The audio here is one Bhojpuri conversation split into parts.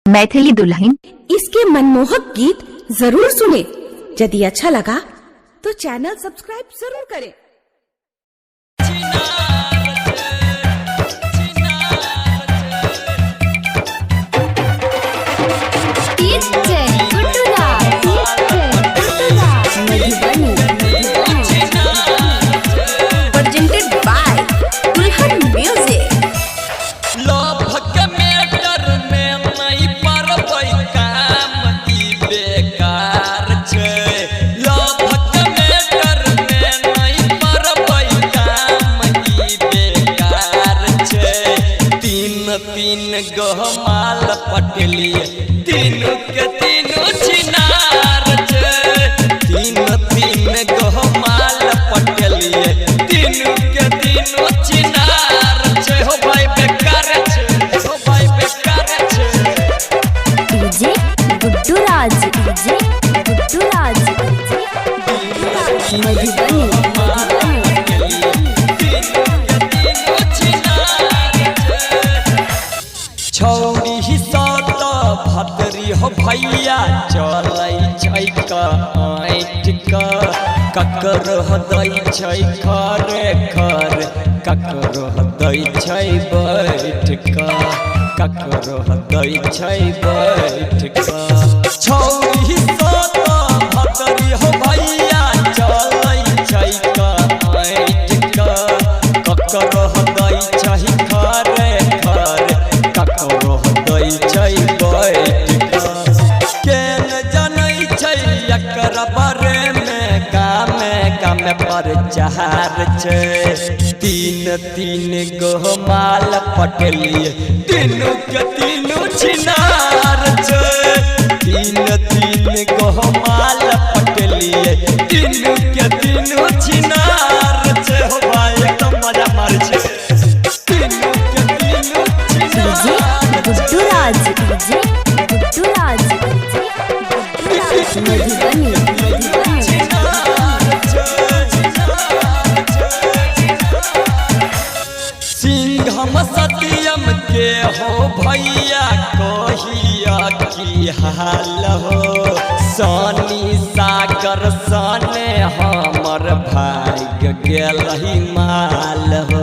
मैथिली दुल्हन इसके मनमोहक गीत जरूर सुने। यदि अच्छा लगा तो चैनल सब्सक्राइब जरूर करें। Presented by दुल्हन म्यूजिक। तीन गहमाल पटलिए तीनों के तीनों छिनार तीन गहमाल पटलिए तीनों के तीनों छिनार हो भाई बेकार हो भाई बेकार डीजे गुड्डू राज छौरी ही सात भतरी हो भैया चलै छै ऐठ ककर दै छै खरे खर ककर दै छै बैठ ककर दै छै बैठ छौरी ही सात भतरी हो भैया चलै छै ऐठ ककर दै छै खरे खर ककरो दै छै बैठ केन जनै छै एकर बारे में गामे पर जहार छै तीन गहमाल पटलिए तीनों के तीनों छिनार छै तीन गहमाल पटलिए तीनों के तीनों छिनार छै हो भाई एकदम मजा मार छै तीनों के तीनों छिनार गुड्डू राज सिंघम सत्यम के हो भैया कहिया की हाल हो सनी सागर सने हमर भाग गेलही माल हो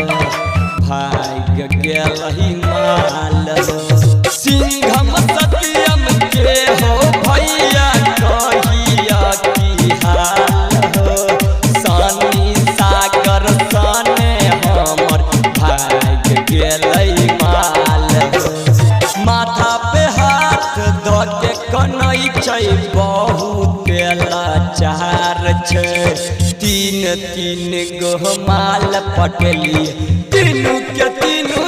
भाग गेलही माल हो सिंघम सत्यम के हो भैया कहिया की हाल हो सनी सागर सने हमर भाग गेलै माल हो माथा पे हाथ धऽ के कनै छै बहुत लाचार छै तीन गहमाल पटलिए तीनों के तीनों